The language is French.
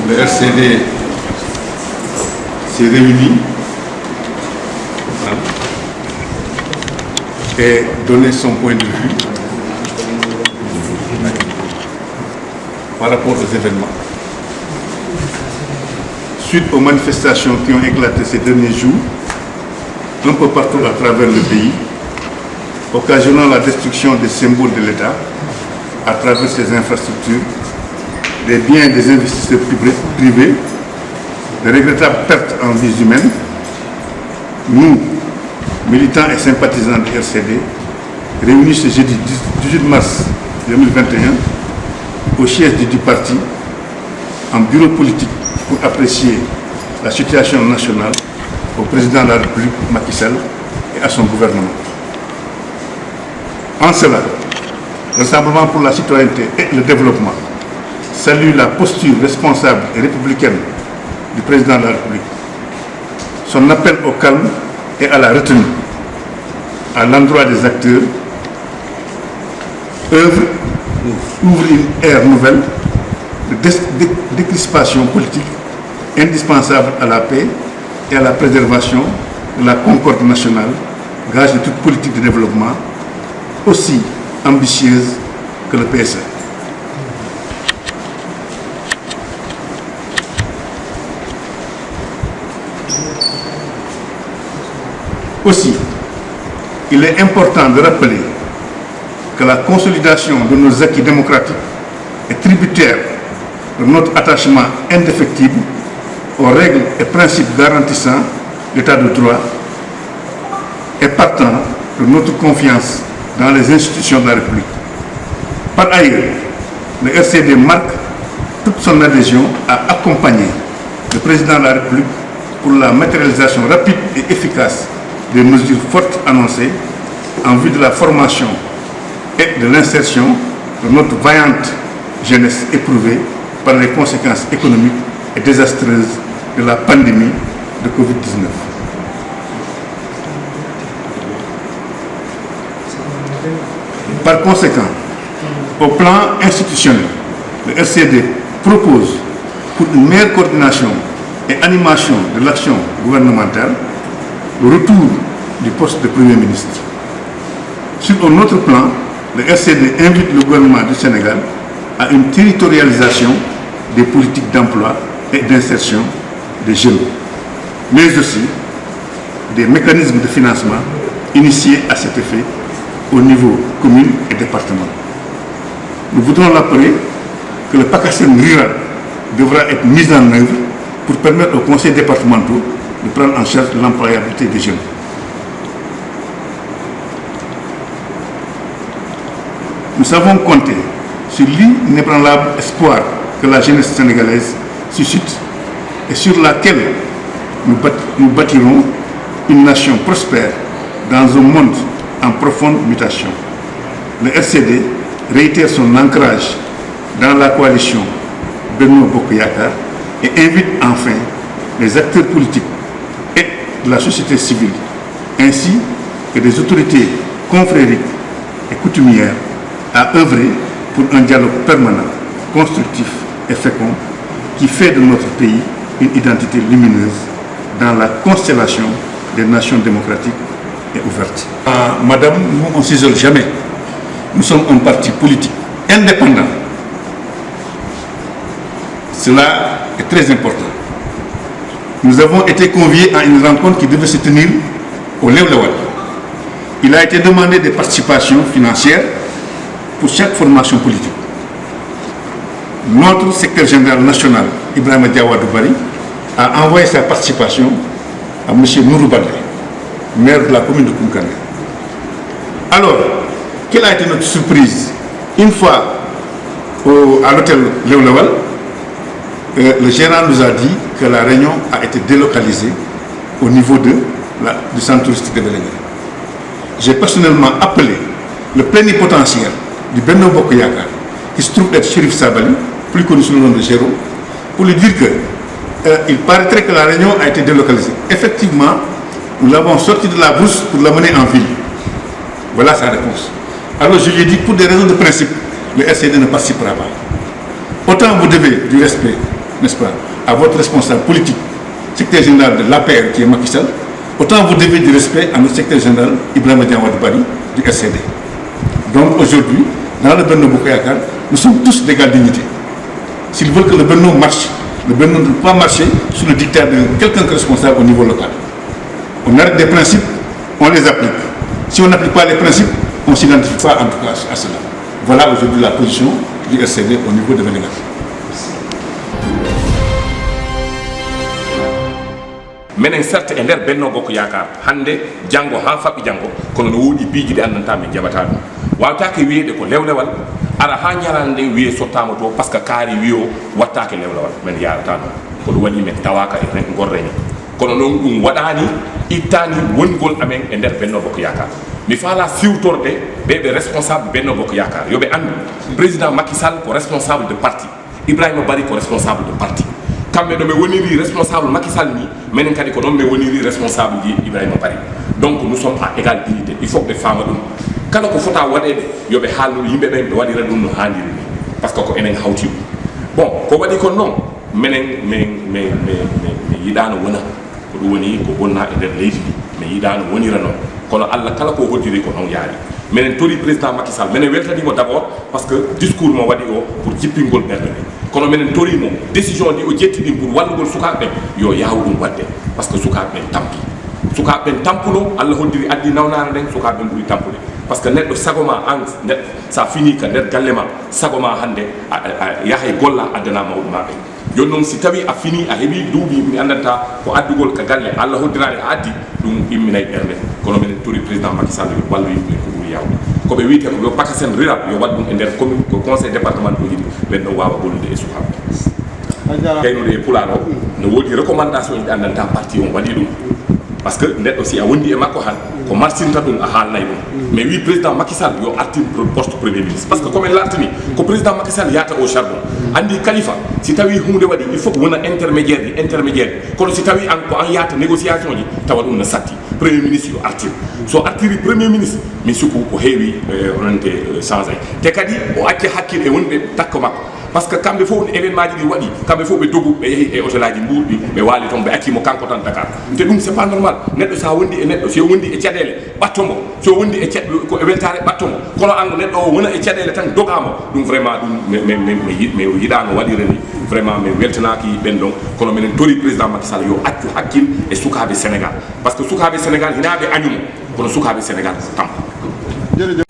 le RCD s'est réuni et donné son point de vue par rapport aux événements. Suite aux manifestations qui ont éclaté ces derniers jours, un peu partout à travers le pays, occasionnant la destruction des symboles de l'État à travers ses infrastructures, des biens et des investisseurs privés, de regrettables pertes en vies humaines, nous, militants et sympathisants du RCD, réunis ce jeudi 18 mars 2021 au siège du parti, en bureau politique pour apprécier la situation nationale au président de la République Macky Sall et à son gouvernement. En cela, le Rassemblement pour la citoyenneté et le développement salue la posture responsable et républicaine du président de la République. Son appel au calme et à la retenue à l'endroit des acteurs ouvre une ère nouvelle de décrispation politique indispensable à la paix et à la préservation de la concorde nationale, gage de toute politique de développement aussi ambitieuse que le PSE. Aussi, il est important de rappeler que la consolidation de nos acquis démocratiques est tributaire de notre attachement indéfectible aux règles et principes garantissant l'état de droit et partant de notre confiance dans les institutions de la République. Par ailleurs, le RCD marque toute son adhésion à accompagner le président de la République pour la matérialisation rapide et efficace des mesures fortes annoncées en vue de la formation et de l'insertion de notre vaillante jeunesse éprouvée par les conséquences économiques et désastreuses de la pandémie de Covid-19. Par conséquent, au plan institutionnel, le RCD propose pour une meilleure coordination et animation de l'action gouvernementale le retour du poste de Premier ministre. Sur un autre plan, le RCD invite le gouvernement du Sénégal à une territorialisation des politiques d'emploi et d'insertion des jeunes, mais aussi des mécanismes de financement initiés à cet effet au niveau commune et département. Nous voudrons rappeler que le PACASEN rural devra être mis en œuvre pour permettre aux conseils départementaux de prendre en charge l'employabilité des jeunes. Nous savons compter sur l'inébranlable espoir que la jeunesse sénégalaise suscite et sur laquelle nous bâtirons une nation prospère dans un monde en profonde mutation. Le RCD réitère son ancrage dans la coalition Benno Bokk Yakaar et invite enfin les acteurs politiques et de la société civile, ainsi que des autorités confrériques et coutumières à œuvrer pour un dialogue permanent, constructif et fécond qui fait de notre pays une identité lumineuse dans la constellation des nations démocratiques et ouvertes. Madame, nous on ne s'isole jamais. Nous sommes un parti politique indépendant. Cela est très important. Nous avons été conviés à une rencontre qui devait se tenir au Léolawal. Il a été demandé des participations financières pour chaque formation politique. Notre secrétaire général national, Ibrahima Diawadou Bari, a envoyé sa participation à M. Nourou Baldé, maire de la commune de Koungheul. Alors, quelle a été notre surprise? Une fois à l'hôtel Léolawal, le gérant nous a dit que la réunion a été délocalisée au niveau du centre touristique de Vélingara. J'ai personnellement appelé le plénipotentiaire du Benno Bokk Yakaar, qui se trouve être Chérif Sabali, plus connu sous le nom de Géraud, pour lui dire qu'il paraîtrait que la réunion a été délocalisée. Effectivement, nous l'avons sorti de la bourse pour l'amener en ville. Voilà sa réponse. Alors je lui ai dit, pour des raisons de principe, le RCD ne participera pas. Autant vous devez du respect n'est-ce pas, à votre responsable politique, secrétaire général de l'APR qui est Macky Sall, autant vous devez du respect à notre secrétaire général Ibrahima Diawara Bari du RCD. Donc aujourd'hui, dans le Benno Bokk Yakaar, nous sommes tous d'égale dignité. S'ils veulent que le Benno marche, le Benno ne peut pas marcher sous le dictat de quelqu'un qui est responsable au niveau local. On arrête des principes, on les applique. Si on n'applique pas les principes, on ne s'identifie pas en tout cas à cela. Voilà aujourd'hui la position du RCD au niveau de Vélingara. menen certes e nder Benno Bokk Yakaar hande janggo ha faɓɓi janggo kono no woodi piiji ɗi andanta min jaɓata ɗum wawtake wiyede ko lewlewal ara ha ñalande wiye sottama to par ce que kaari wiyo wattake lewlewal men yarata ɗum ko ɗum waɗi men tawaka e gorreñe kono noon ɗum waɗani ittani wongol amen e nder Benno Bokk Yakaar mi faala siwtorde ɓeɓe responsable Benno Bokk Yakaar yoɓe andu président Macky Sall ko responsable de parti Ibrahima Bari ko responsable de parti kamɓe ɗo ɓe woniri responsable Macky Sall ni minen kadi ko noon ɓe woniri responsable ji Ibrahima Bari donc nous sommes à égal dignité il faut ɓe faama ɗum kala ko fota waɗede yoɓe haalno yimɓe ɓen ɓe waɗira ɗum no hanniri ni par ce que ko enen hawti ɗum bon ko waɗi kon noon minen mi yiɗano wona ko ɗum woni ko bonna e nder leydi ndi mi yiɗano wonira noon kono Allah kala ko hoddiri ko noon yaari minen tori président Macky Sall minen weltanimo d' abord par ce que discours mo waɗi o pour jippingol ɓerde ɓe kono minen torimo décision ɗi o jetti ɗin pour wallugol sukaɓe ɓen yo yaw ɗum wadde par ce que sukaɓe ɓen tampi sukaɓe ɓen tampuno Allah hoddiri addi nawnare nden sukaɓe ɓen ɓuuri tampude par ce que neɗɗo sagoma an sa fini ka nder galle ma sagoma hande a yahay golla addana mawɗo ma ɓen joni noon si tawi a fini a heeɓi duuɓi mi andanta ko addugol ka galle Allah hoddirani a addi ɗum imminay ɓerde kono minen tori président Macky Sall yo wallu yimɓe ko ɓuuri yawde koɓe wiite ko yo pakasen rural yo waɗ ɗum e nder commune ko conseil départemental uji ɗi ɓen ɗon wawa gollude e sukaɓe gaynude e pulaar o no woodi recommandation ji ɗi andanta parti on waɗi ɗum par ce que neɗɗo si a wondi e makko han ko marsinta ɗum a haalnay ɗum mais wi président Macky Sall yo artin poste premier ministre par ce que comme en lartini ko président Macky Sall yata au charbon andi kalifa si tawi hunde waɗi il faut que wona intermédiaire kono si tawi an ko an yata négociation ji tawa ɗum no satti premier ministre yo artir so artiri premier ministre mi suku ko heewi onante changé te kadi o acci hakkille e wonɓe takko makko par ce que kamɓe fof événement ji ɗi waɗi kamɓe fof ɓe dogu ɓe yeehi e hôtel aji mbuurɗi ɓe waali toon ɓe accimo kanko tan Dakar te ɗum c' est pas normal neɗɗo sa wondi e neɗɗo so wondi e caɗele ɓattomo so wondi e ko weltare ɓattomo kono an neɗɗo o wona e caɗele tan dogamo ɗum vraiment ɗum mi yiɗano waɗire ni vraiment mi weltanaki ɓen ɗon kono minen tori président Macky Sall yo accu hakkille e sukaɓe Sénégal par ce que sukaɓe Sénégal hinaɓe añumo kono sukaɓe Sénégal ko tampa